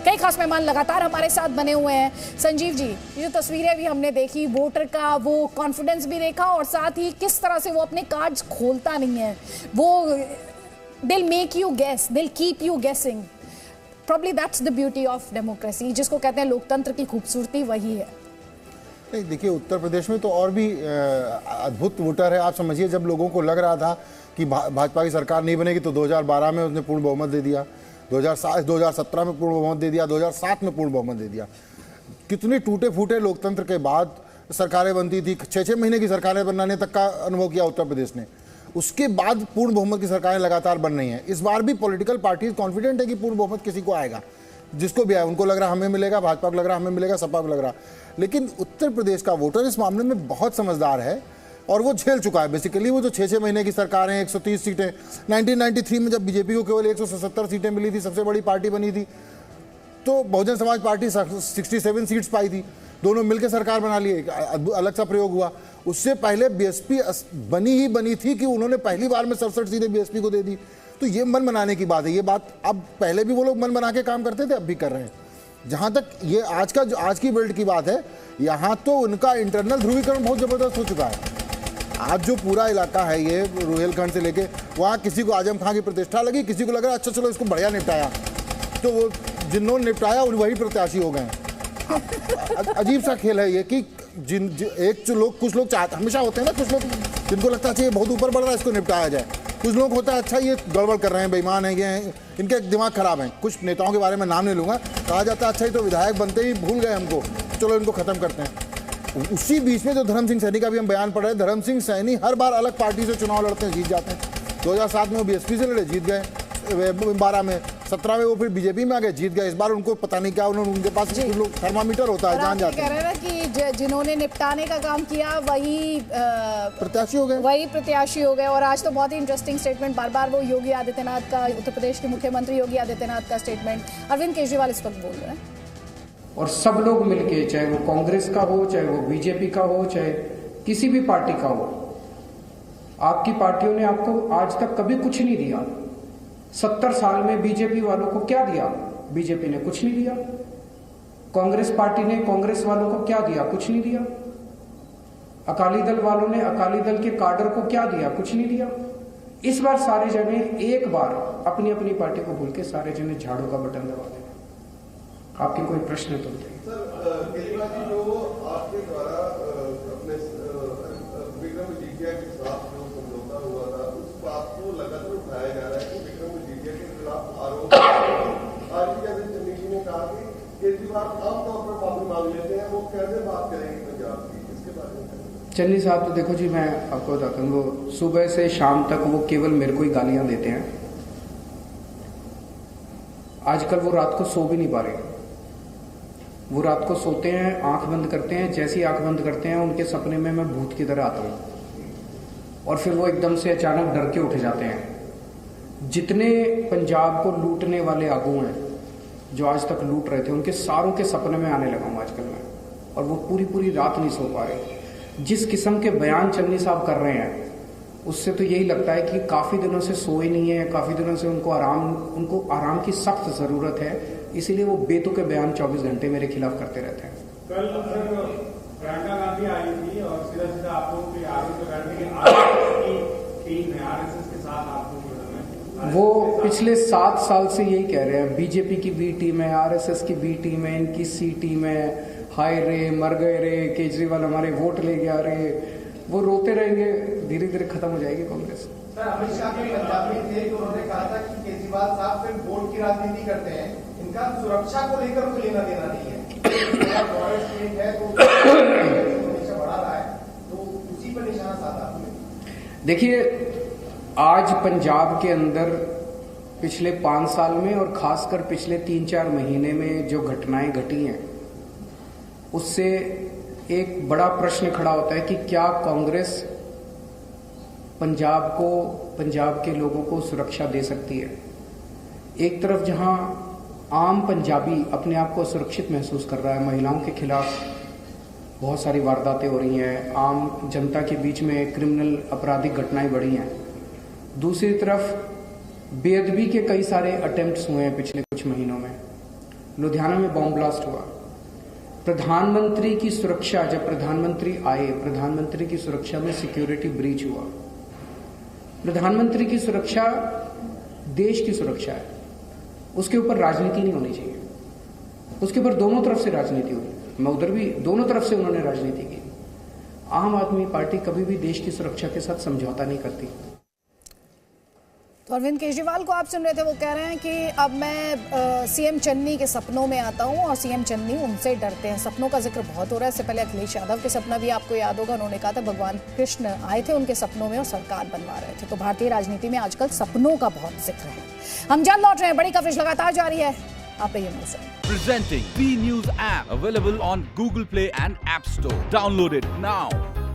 कई खास मेहमान लगातार हमारे साथ बने हुए हैं। संजीव जी, ये जो तस्वीरें भी हमने देखी, वोटर का वो कॉन्फिडेंस भी देखा और साथ ही किस तरह से वो अपने कार्ड्स खोलता नहीं है, वो दिल मेक यू गेस, दिल keep you guessing. Probably that's the beauty of democracy, जिसको कहते हैं लोकतंत्र की खूबसूरती वही है। नहीं, देखिए उत्तर प्रदेश में तो और भी अद्भुत वोटर है। आप समझिए, जब लोगों को लग रहा था कि भाजपा की सरकार नहीं बनेगी तो 2012 में उसने पूर्ण बहुमत दे दिया, 2017 में पूर्ण बहुमत दे दिया, 2007 में पूर्ण बहुमत दे दिया। कितने टूटे फूटे लोकतंत्र के बाद सरकारें बनती थी, 6-6 महीने की सरकारें बनाने तक का अनुभव किया उत्तर प्रदेश ने। उसके बाद पूर्ण बहुमत की सरकारें लगातार बन रही हैं। इस बार भी पॉलिटिकल पार्टीज कॉन्फिडेंट है कि पूर्ण बहुमत किसी को आएगा, जिसको भी आए, उनको लग रहा हमें मिलेगा, भाजपा को लग रहा हमें मिलेगा, सपा को लग रहा। लेकिन उत्तर प्रदेश का वोटर इस मामले में बहुत समझदार है और वो झेल चुका है। बेसिकली वो जो 6-6 महीने की सरकारें, 130 सीटें, 1993 में जब बीजेपी को केवल 177 सीटें मिली थी, सबसे बड़ी पार्टी बनी थी, तो बहुजन समाज पार्टी 67 सीट्स पाई थी, दोनों मिलकर सरकार बना ली, एक अलग सा प्रयोग हुआ। उससे पहले बीएसपी बनी थी कि उन्होंने पहली बार में 67 सीटें बीएसपी को दे दी। तो ये मन बनाने की बात है। ये बात अब, पहले भी वो लोग मन बना के काम करते थे, अब भी कर रहे हैं। जहां तक ये आज की बेल्ट की बात है, यहाँ तो उनका इंटरनल ध्रुवीकरण बहुत जबरदस्त हो चुका है। आज जो पूरा इलाका है, ये रुहेलखंड से लेके वहाँ किसी को आजम खां की प्रतिष्ठा लगी, किसी को लग रहा है अच्छा चलो इसको बढ़िया निपटाया, तो वो जिन्होंने निपटाया वही प्रत्याशी हो गए। अजीब सा खेल है ये कि कुछ लोग चाहते, हमेशा होते हैं ना कुछ लोग जिनको लगता है ये बहुत ऊपर बढ़ रहा है, इसको निपटाया जाए। कुछ लोग होता है अच्छा ये गड़बड़ कर रहे हैं, बेईमान है, ये इनके दिमाग खराब हैं। कुछ नेताओं के बारे में नाम नहीं लूँगा, कहा जाता है अच्छा ये तो विधायक बनते ही भूल गए हमको, चलो इनको खत्म करते हैं। उसी बीच में जो धर्म सिंह सैनी का भी हम बयान पढ़ रहे हैं, धर्म सिंह सैनी हर बार अलग पार्टी से चुनाव लड़ते हैं, जीत जाते हैं। 2007 में वो बीएसपी से लड़े, जीत गए। 12 में, 17 में वो फिर बीजेपी में आ गए, जीत गए। इस बार उनको पता नहीं क्या, उनके पास कुछ लोग थर्मामीटर होता है, जान जाते हैं। कह रहे हैं ना कि जिन्होंने निपटाने का काम किया वही प्रत्याशी हो गए। और आज तो बहुत ही इंटरेस्टिंग स्टेटमेंट, बार वो योगी आदित्यनाथ का, उत्तर प्रदेश के मुख्यमंत्री योगी आदित्यनाथ का स्टेटमेंट अरविंद केजरीवाल इस वक्त बोल रहे हैं। और सब लोग मिलके, चाहे वो कांग्रेस का हो, चाहे वो बीजेपी का हो, चाहे किसी भी पार्टी का हो, आपकी पार्टियों ने आपको आज तक कभी कुछ नहीं दिया। 70 साल में बीजेपी वालों को क्या दिया? बीजेपी ने कुछ नहीं दिया। कांग्रेस पार्टी ने कांग्रेस वालों को क्या दिया? कुछ नहीं दिया। अकाली दल वालों ने अकाली दल के काडर को क्या दिया? कुछ नहीं दिया। इस बार सारे जने एक बार अपनी अपनी पार्टी को भूल के सारे जने झाड़ू का बटन दबा दें। आपके कोई प्रश्न तो नहीं? सर, केजरीवाल जी, जो आपके द्वारा अपने विक्रम मजीठिया के साथ जो समझौता हुआ था, उस बात को लगातार उठाया जा रहा है कि विक्रम मजीठिया के खिलाफ आरोप। आज भी जैसे चन्नी जी ने कहा कि केजरीवाल आमतौर पर माफी मांग लेते हैं, वो कैसे बात करेंगे पंजाब की, इसके बारे में? चन्नी साहब तो देखो जी, मैं आपको बताता हूँ, वो सुबह से शाम तक वो केवल मेरे को ही गालियां देते हैं। आजकल वो रात को सो भी नहीं पा रहे। वो रात को सोते हैं, आंख बंद करते हैं, जैसी आंख बंद करते हैं उनके सपने में मैं भूत की तरह आता हूं और फिर वो एकदम से अचानक डर के उठ जाते हैं। जितने पंजाब को लूटने वाले आगू हैं, जो आज तक लूट रहे थे, उनके सारों के सपने में आने लगा हूं आजकल मैं, और वो पूरी रात नहीं सो पा रहे। जिस किस्म के बयान चन्नी साहब कर रहे हैं, उससे तो यही लगता है कि काफी दिनों से सोए नहीं है, काफी दिनों से उनको आराम की सख्त जरूरत है, इसीलिए वो बेतुके बयान 24 घंटे मेरे खिलाफ करते रहते हैं। कल सर प्रियंका गांधी आई थी और सीधा आप लोगों के आरोप लगाने की टीम है, आरएसएस के साथ आप लोग, वो पिछले 7 साल से यही कह रहे हैं, बीजेपी की बी टीम है, आरएसएस की बी टीम है, इनकी सी टीम है, हाय रे मर गए रे, केजरीवाल हमारे वोट ले गया रे। वो रोते रहेंगे, धीरे धीरे खत्म हो जाएगी कांग्रेस। सर, अमित शाह के पंजाब में थे तो उन्होंने कहा था कि केजरीवाल साहब सिर्फ वोट की राजनीति करते हैं, इनका सुरक्षा को लेकर कोई लेना देना नहीं है। है तो हमेशा बढ़ा रहा है, तो उसी पर निशाना साधा। देखिए, आज पंजाब के अंदर पिछले 5 साल में और खासकर पिछले 3-4 महीने में जो घटनाएं घटी हैं, उससे एक बड़ा प्रश्न खड़ा होता है कि क्या कांग्रेस पंजाब के लोगों को सुरक्षा दे सकती है। एक तरफ जहां आम पंजाबी अपने आप को सुरक्षित महसूस कर रहा है, महिलाओं के खिलाफ बहुत सारी वारदातें हो रही हैं, आम जनता के बीच में क्रिमिनल आपराधिक घटनाएं बढ़ी हैं, दूसरी तरफ बेअदबी के कई सारे अटेम्प्ट्स हुए हैं पिछले कुछ महीनों में। लुधियाना में बॉम्ब ब्लास्ट हुआ, प्रधानमंत्री की सुरक्षा, जब प्रधानमंत्री आए, प्रधानमंत्री की सुरक्षा में सिक्योरिटी ब्रीच हुआ। प्रधानमंत्री की सुरक्षा देश की सुरक्षा है, उसके ऊपर राजनीति नहीं होनी चाहिए, उसके ऊपर दोनों तरफ से राजनीति हुई। मैं उधर भी दोनों तरफ से उन्होंने राजनीति की। आम आदमी पार्टी कभी भी देश की सुरक्षा के साथ समझौता नहीं करती। तो अरविंद केजरीवाल को आप सुन रहे थे, वो कह रहे हैं कि अब मैं सीएम चन्नी के सपनों में आता हूं और सीएम चन्नी उनसे डरते हैं। सपनों का जिक्र बहुत हो रहा है। इससे पहले अखिलेश यादव के सपना भी आपको याद होगा, उन्होंने कहा था भगवान कृष्ण आए थे उनके सपनों में और सरकार बनवा रहे थे। तो भारतीय राजनीति में आजकल सपनों का बहुत जिक्र है। हम जल्द लौट रहे हैं, बड़ी कवरेज लगातार जारी है, आप रहिए मेरे साथ। Presenting B News app available on Google Play and App Store. Download it now.